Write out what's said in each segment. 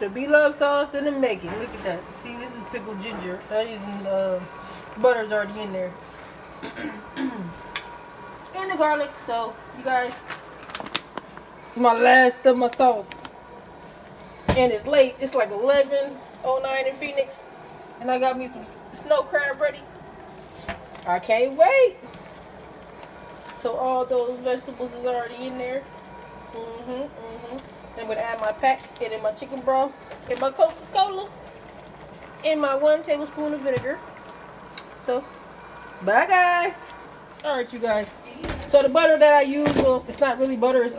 The beloved sauce in the making. Look at that. See, this is pickled ginger. That isn't, butter's already in there. And the garlic. So, you guys, it's my last of my sauce. And it's late. It's like 11:09 in Phoenix. And I got me some snow crab ready. I can't wait. So all those vegetables is already in there. I'm going to add my pack and in my chicken broth and my Coca-Cola and my 1 tablespoon of vinegar. So, bye guys. Alright you guys. So the butter that I use, well, it's not really butter, it's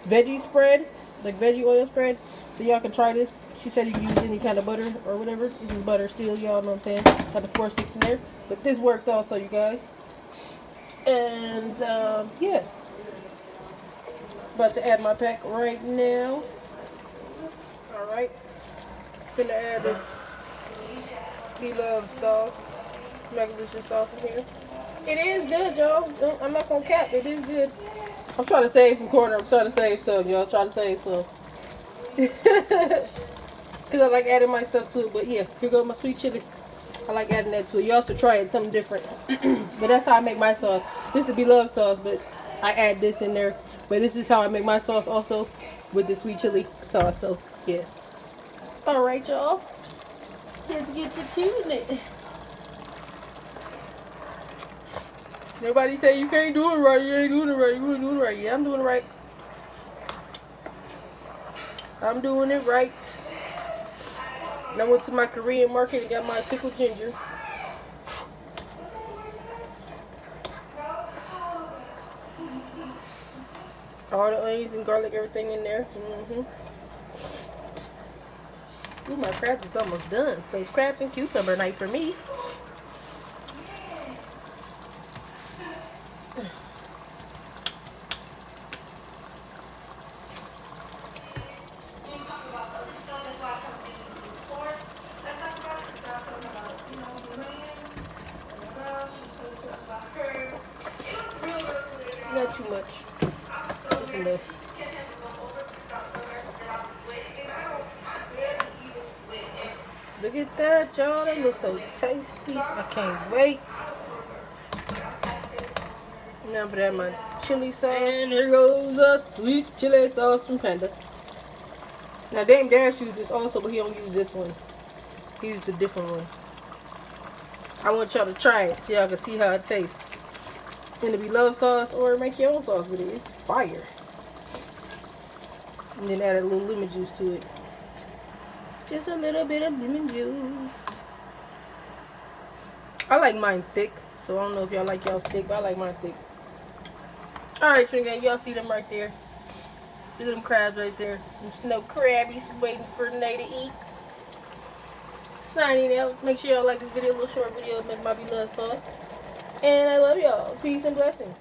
veggie spread, like veggie oil spread. So y'all can try this. She said you can use any kind of butter or whatever. This is butter still, y'all know what I'm saying. Got the 4 sticks in there. But this works also, you guys. And yeah. About to add my pack right now. Alright. Gonna add this beloved sauce. SmackaLicious sauce in here. It is good, y'all. I'm not gonna cap. It is good. I'm trying to save some corner. I'm trying to save some, y'all. Trying to save some. Because I like adding my stuff to it. But yeah, here goes my sweet chili. I like adding that to it. Y'all should try it. Something different. But that's how I make my sauce. This is the beloved sauce, but I add this in there. But this is how I make my sauce also with the sweet chili sauce. So, yeah. Alright, y'all. Let's get to tuning it. Nobody say you can't do it right. You ain't doing it right. You ain't doing it right. Yeah, I'm doing it right. I'm doing it right. And I went to my Korean market and got my pickled ginger. All the onions and garlic, everything in there. Ooh, my crabs is almost done. So it's crabs and cucumber night for me. Not too much. Just a little. Look at that, y'all. They look so tasty. I can't wait. Now I'm gonna add my chili sauce. And here goes the sweet chili sauce from Panda. Now Dame Dash used this also, but he don't use this one. He used a different one. I want y'all to try it so y'all can see how it tastes. And to be love sauce or make your own sauce with it. It's fire. And then add a little lemon juice to it. Just a little bit of lemon juice. I like mine thick. So I don't know if y'all like y'all's thick, but I like mine thick. Alright, y'all see them right there. Look at them crabs right there. Them snow crabbies waiting for Nay to eat. Signing out. Make sure y'all like this video, a little short video of my beloved sauce. And I love y'all. Peace and blessings.